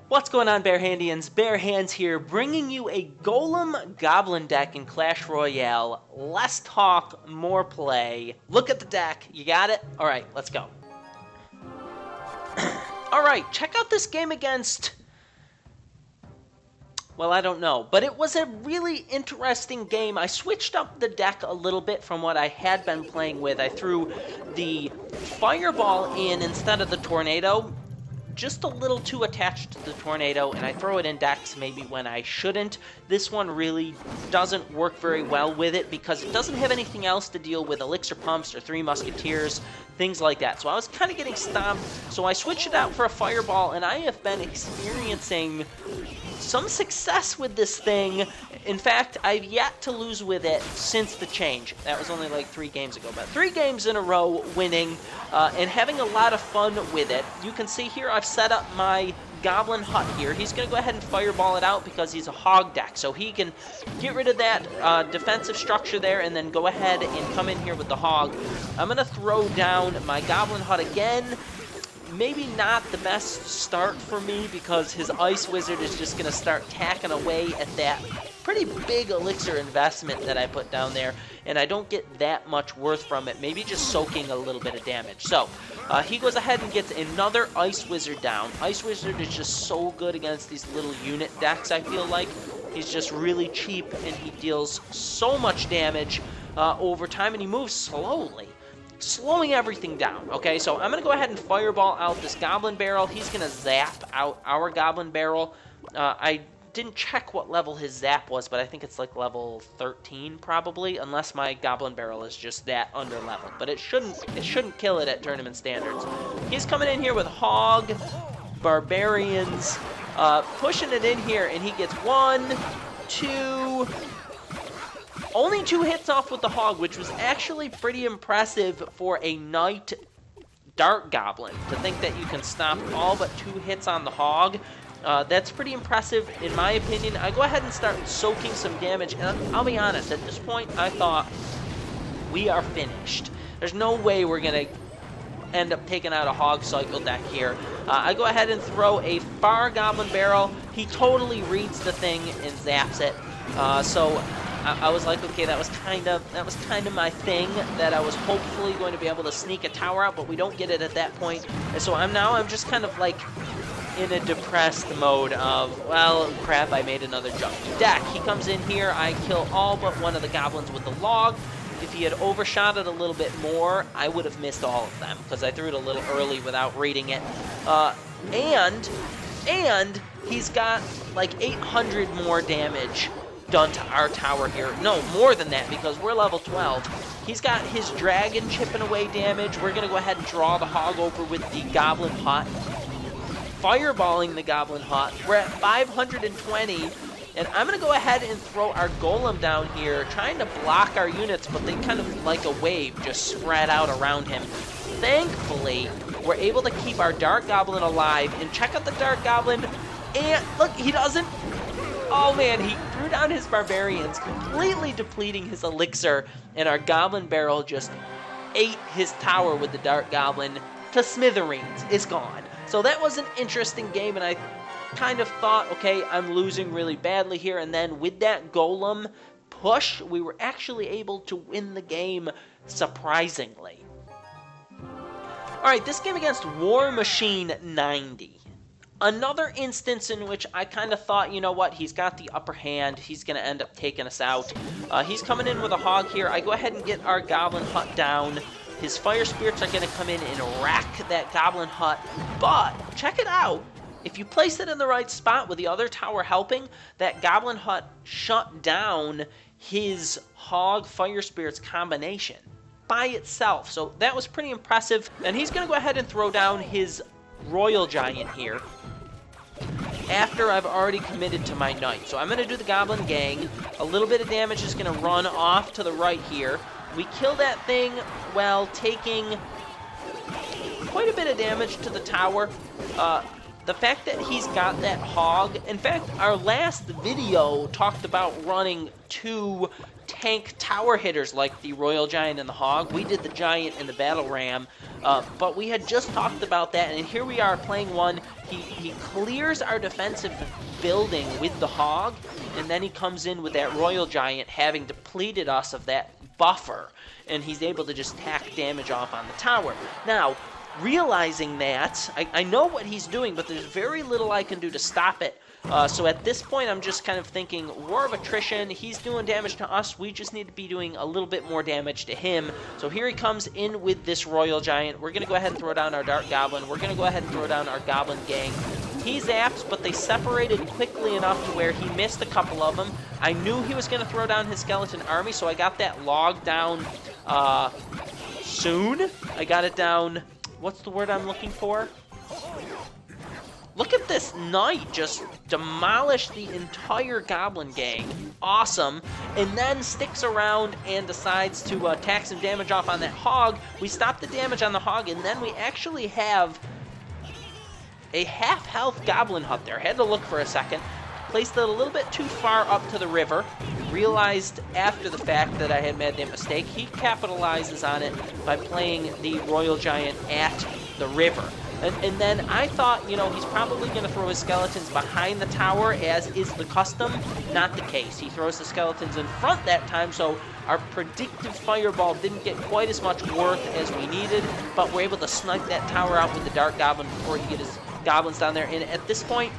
What's going on, Bearhandians? Bear Hands here, bringing you a Golem Goblin deck in Clash Royale. Less talk, more play. Look at the deck. You got it? All right, let's go. All right, check out this game against... well, I don't know, but it was a really interesting game. I switched up the deck a little bit from what I had been playing with. I threw the Fireball in instead of the Tornado, just a little too attached to the Tornado, and I throw it in decks maybe when I shouldn't. This one really doesn't work very well with it because it doesn't have anything else to deal with Elixir Pumps or Three Musketeers, things like that. So I was kind of getting stomped, so I switched it out for a Fireball, and I have been experiencing some success with this thing. In fact, I've yet to lose with it since the change. That was only like 3 games ago, but 3 games in a row winning and having a lot of fun with it. You can see here I've set up my Goblin Hut here. He's going to go ahead and Fireball it out because he's a hog deck, so he can get rid of that defensive structure there and then go ahead and come in here with the hog. I'm going to throw down my Goblin Hut again. Maybe not the best start for me because his Ice Wizard is just going to start tacking away at that pretty big elixir investment that I put down there, and I don't get that much worth from it, maybe just soaking a little bit of damage. So he goes ahead and gets another Ice Wizard down. Ice Wizard is just so good against these little unit decks, I feel like. He's just really cheap, and he deals so much damage over time, and he moves slowly, slowing everything down. Okay, so I'm going to go ahead and Fireball out this Goblin Barrel. He's going to zap out our Goblin Barrel. I didn't check what level his zap was, but I think it's like level 13 probably, unless my Goblin Barrel is just that under leveled. But it shouldn't kill it at tournament standards. He's coming in here with Hog, Barbarians, pushing it in here, and he gets 1, 2... only 2 hits off with the Hog, which was actually pretty impressive for a Knight Dark Goblin. To think that you can stop all but 2 hits on the Hog, that's pretty impressive in my opinion. I go ahead and start soaking some damage, and I'll be honest, at this point I thought we are finished. There's no way we're going to end up taking out a Hog Cycle deck here. I go ahead and throw a Far Goblin Barrel. He totally reads the thing and zaps it. So I was like, okay, that was kind of my thing, that I was hopefully going to be able to sneak a tower out, but we don't get it at that point. And so I'm just kind of like in a depressed mode of, well, crap, I made another junky deck. He comes in here, I kill all but one of the goblins with the log. If he had overshot it a little bit more, I would have missed all of them because I threw it a little early without reading it. And he's got like 800 more damage done to our tower here. No, more than that because we're level 12. He's got his dragon chipping away damage. We're going to go ahead and draw the Hog over with the Goblin Hut. Fireballing the Goblin Hut. We're at 520. And I'm going to go ahead and throw our Golem down here, trying to block our units, but they kind of like a wave just spread out around him. Thankfully, we're able to keep our Dark Goblin alive. And check out the Dark Goblin. And look, he doesn't... oh man, he threw down his Barbarians, completely depleting his Elixir, and our Goblin Barrel just ate his tower with the Dark Goblin to smithereens. It's gone. So that was an interesting game, and I kind of thought, okay, I'm losing really badly here, and then with that Golem push, we were actually able to win the game surprisingly. Alright, this game against War Machine 90. Another instance in which I kind of thought, you know what, he's got the upper hand, he's going to end up taking us out. He's coming in with a Hog here. I go ahead and get our Goblin Hut down. His Fire Spirits are going to come in and rack that Goblin Hut, but check it out. If you place it in the right spot with the other tower helping, that Goblin Hut shut down his Hog Fire Spirits combination by itself. So that was pretty impressive. And he's going to go ahead and throw down his Royal Giant here after I've already committed to my Knight. So I'm going to do the Goblin Gang. A little bit of damage is going to run off to the right here. We kill that thing while taking quite a bit of damage to the tower. the fact that he's got that hog, in fact, our last video talked about running 2 tank tower hitters like the Royal Giant and the Hog. We did the Giant and the Battle Ram, but we had just talked about that, and here we are playing one. He clears our defensive building with the Hog, and then he comes in with that Royal Giant, having depleted us of that buffer, and he's able to just tack damage off on the tower. Now, realizing that, I know what he's doing, but there's very little I can do to stop it. So at this point, I'm just kind of thinking, war of attrition, he's doing damage to us, we just need to be doing a little bit more damage to him. So here he comes in with this Royal Giant. We're going to go ahead and throw down our Dark Goblin. We're going to go ahead and throw down our Goblin Gang. He zaps, but they separated quickly enough to where he missed a couple of them. I knew he was going to throw down his skeleton army, so I got that log down soon. I got it down, what's the word I'm looking for? Look at this knight just demolish the entire Goblin Gang. Awesome. And then sticks around and decides to tack some damage off on that Hog. We stop the damage on the Hog, and then we actually have a half-health Goblin Hut there. Had to look for a second. Placed it a little bit too far up to the river. Realized after the fact that I had made that mistake. He capitalizes on it by playing the Royal Giant at the river. And then I thought, you know, he's probably going to throw his skeletons behind the tower, as is the custom. Not the case. He throws the skeletons in front that time, so our predictive fireball didn't get quite as much worth as we needed, but we're able to snipe that tower out with the Dark Goblin before he gets his goblins down there. And at this point,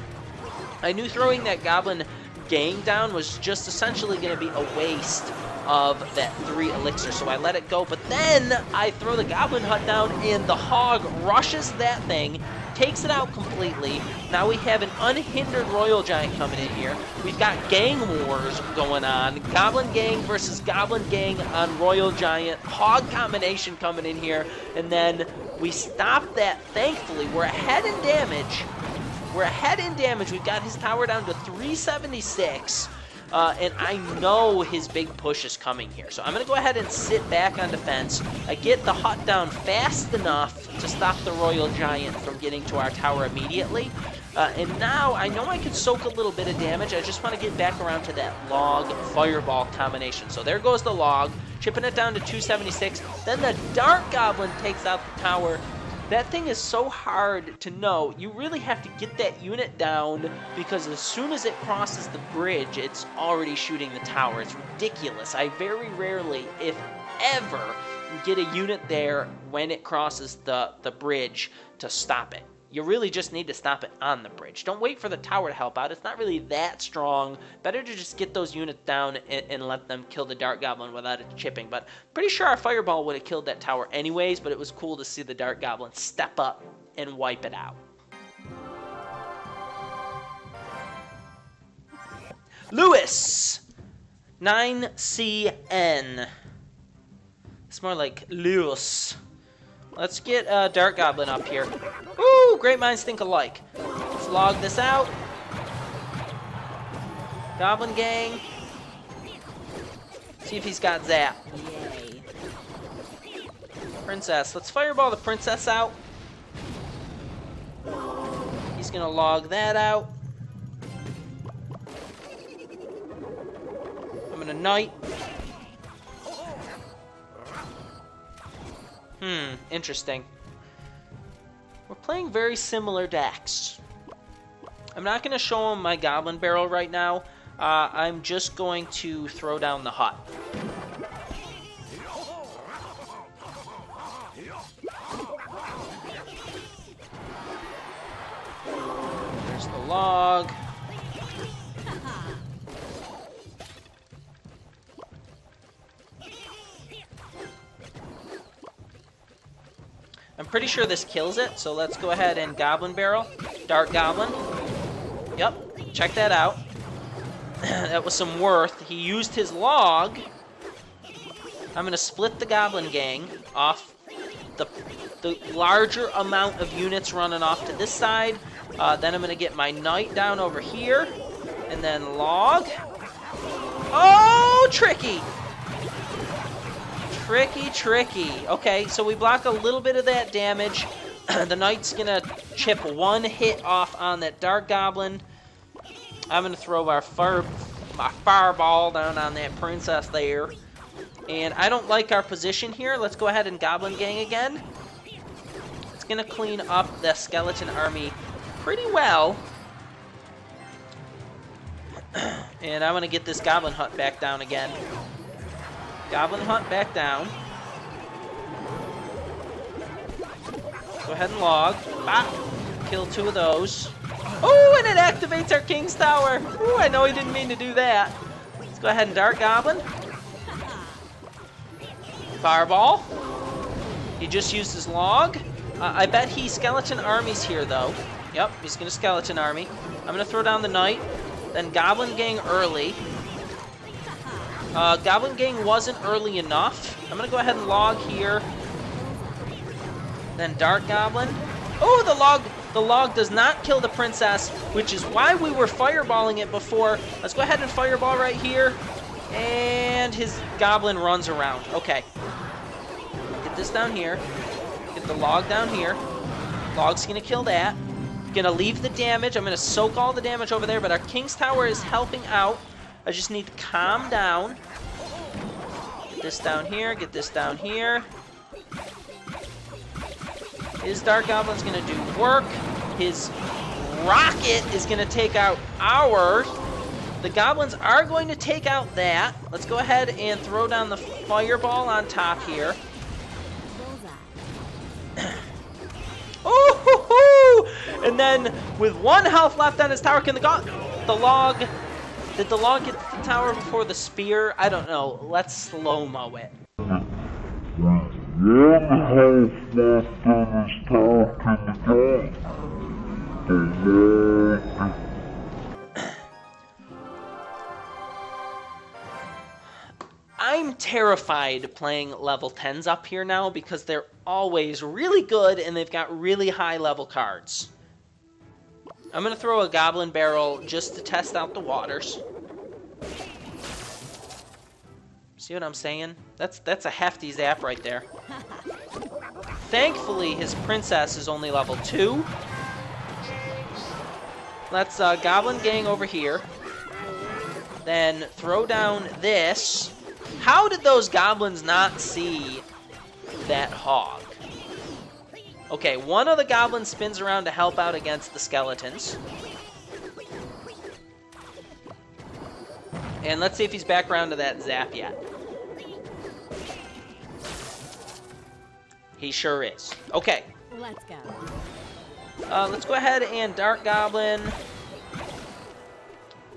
I knew throwing that Goblin Gang down was just essentially going to be a waste of that 3 elixir, so I let it go. But then I throw the Goblin Hut down, and the Hog rushes that thing, takes it out completely. Now we have an unhindered Royal Giant coming in here. We've got gang wars going on. Goblin Gang versus Goblin Gang on Royal Giant. Hog combination coming in here, and then we stop that. Thankfully, we're ahead in damage. We've got his tower down to 376. And I know his big push is coming here. So I'm going to go ahead and sit back on defense. I get the hut down fast enough to stop the Royal Giant from getting to our tower immediately. And now I know I can soak a little bit of damage. I just want to get back around to that log fireball combination. So there goes the log, chipping it down to 276. Then the Dark Goblin takes out the tower. That thing is so hard to know. You really have to get that unit down, because as soon as it crosses the bridge, it's already shooting the tower. It's ridiculous. I very rarely, if ever, get a unit there when it crosses the bridge to stop it. You really just need to stop it on the bridge. Don't wait for the tower to help out. It's not really that strong. Better to just get those units down and let them kill the Dark Goblin without it chipping. But pretty sure our fireball would have killed that tower anyways, but it was cool to see the Dark Goblin step up and wipe it out. Lewis! 9CN. It's more like Lewis. Let's get Dark Goblin up here. Ooh, great minds think alike. Let's log this out. Goblin Gang. See if he's got zap. Yay. Princess. Let's fireball the princess out. He's gonna log that out. I'm gonna knight. Interesting. We're playing very similar decks. I'm not going to show him my Goblin Barrel right now. I'm just going to throw down the hut. There's the log. I'm pretty sure this kills it, so let's go ahead and Goblin Barrel. Dark Goblin. Yep, check that out. That was some worth. He used his log. I'm going to split the Goblin Gang off the larger amount of units running off to this side. Then I'm going to get my knight down over here. And then log. Oh, tricky! Tricky. Okay, so we block a little bit of that damage. The Knight's gonna chip one hit off on that Dark Goblin. I'm gonna throw my fireball down on that princess there. And I don't like our position here. Let's go ahead and Goblin Gang again. It's gonna clean up the skeleton army pretty well. And I'm gonna get this Goblin Hut back down again. Goblin Hut back down. Go ahead and log. Bop. Kill 2 of those. Oh, and it activates our King's Tower. Ooh, I know he didn't mean to do that. Let's go ahead and Dark Goblin. Fireball. He just used his log. I bet he skeleton armies here, though. Yep, he's going to skeleton army. I'm going to throw down the Knight. Then Goblin Gang early. Goblin Gang wasn't early enough. I'm going to go ahead and log here. Then Dark Goblin. Oh, the log does not kill the princess, which is why we were fireballing it before. Let's go ahead and fireball right here. And his goblin runs around. Okay. Get this down here. Get the log down here. Log's going to kill that. Going to leave the damage. I'm going to soak all the damage over there, but our King's Tower is helping out. I just need to calm down. Get this down here. Get this down here. His Dark Goblin's going to do work. His rocket is going to take out ours. The goblins are going to take out that. Let's go ahead and throw down the fireball on top here. Oh, and then with 1 health left on his tower, can the log... Did the log get to the tower before the spear? I don't know. Let's slow-mo it. I'm terrified playing level 10s up here now because they're always really good and they've got really high level cards. I'm going to throw a Goblin Barrel just to test out the waters. See what I'm saying? That's a hefty zap right there. Thankfully, his princess is only level 2. Let's Goblin Gang over here. Then throw down this. How did those goblins not see that hog? Okay, one of the goblins spins around to help out against the skeletons. And let's see if he's back around to that zap yet. He sure is. Okay. Let's go. Let's go ahead and Dark Goblin.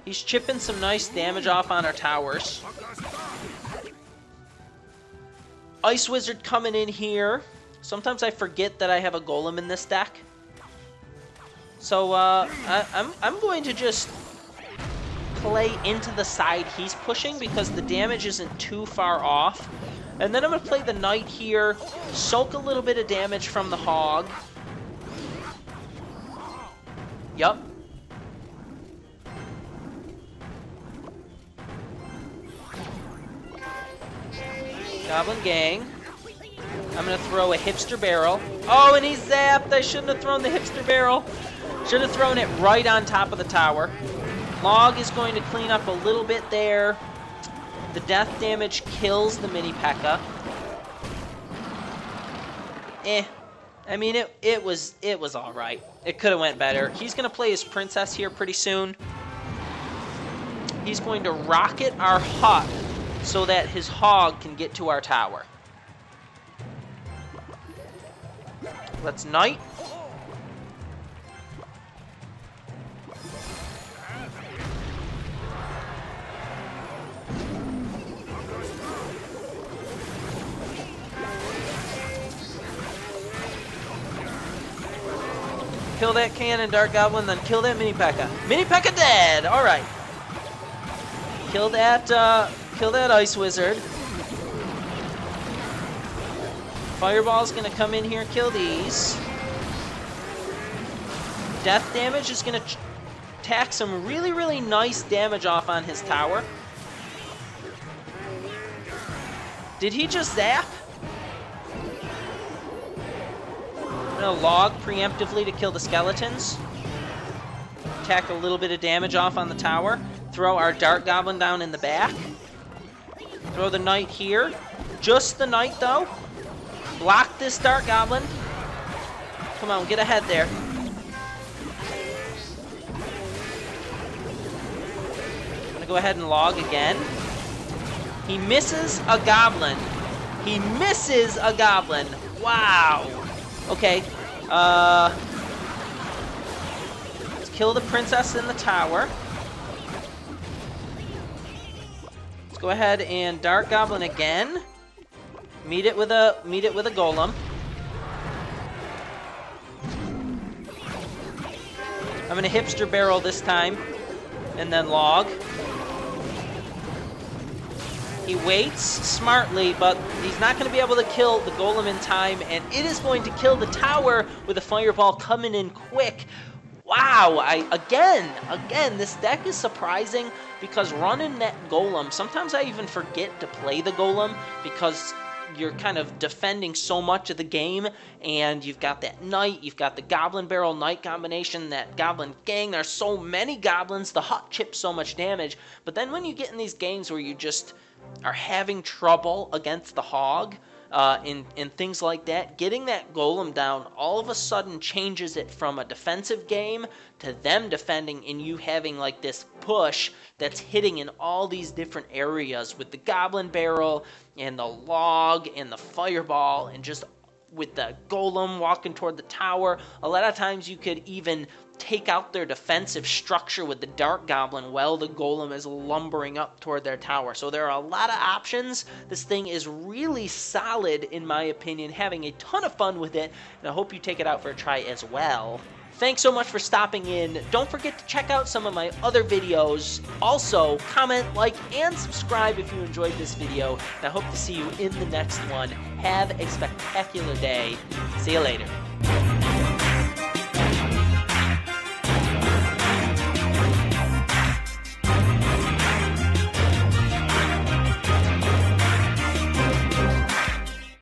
He's chipping some nice damage off on our towers. Ice Wizard coming in here. Sometimes I forget that I have a Golem in this deck. So I'm going to just play into the side he's pushing because the damage isn't too far off. And then I'm going to play the Knight here, soak a little bit of damage from the hog. Yup. Goblin Gang. I'm going to throw a Hipster Barrel. Oh, and he's zapped. I shouldn't have thrown the Hipster Barrel. Should have thrown it right on top of the tower. Log is going to clean up a little bit there. The death damage kills the mini P.E.K.K.A. I mean, it was all right. It could have went better. He's going to play his princess here pretty soon. He's going to rocket our hut so that his hog can get to our tower. Let's Knight. Kill that cannon, Dark Goblin, then kill that mini P.E.K.K.A. Mini P.E.K.K.A. dead! Alright. Kill that Ice Wizard. Fireball's gonna come in here and kill these. Death damage is gonna tack some really, really nice damage off on his tower. Did he just zap? I'm gonna log preemptively to kill the skeletons. Tack a little bit of damage off on the tower. Throw our Dart Goblin down in the back. Throw the Knight here. Just the Knight, though. Block this Dart Goblin. Come on, get ahead there. I'm gonna go ahead and log again. He misses a Goblin. He misses a Goblin. Wow. Okay. Let's kill the princess in the tower. Let's go ahead and Dart Goblin again. Meet it with a golem. I'm gonna hipster barrel this time, and then log. He waits smartly, but he's not gonna be able to kill the golem in time, and it is going to kill the tower with a fireball coming in quick. Wow, again, this deck is surprising because running that golem, sometimes I even forget to play the golem because you're kind of defending so much of the game, and you've got that Knight, you've got the Goblin Barrel Knight combination, that Goblin Gang, there's so many goblins, the hut chips so much damage, but then when you get in these games where you just are having trouble against the hog, in things like that, getting that golem down all of a sudden changes it from a defensive game to them defending and you having like this push that's hitting in all these different areas with the Goblin Barrel and the log and the fireball and just with the golem walking toward the tower. A lot of times you could even take out their defensive structure with the Dart Goblin while the golem is lumbering up toward their tower. So there are a lot of options. This thing is really solid in my opinion, having a ton of fun with it, and I hope you take it out for a try as well. Thanks so much for stopping in. Don't forget to check out some of my other videos. Also, comment, like, and subscribe if you enjoyed this video, and I hope to see you in the next one. Have a spectacular day. See you later.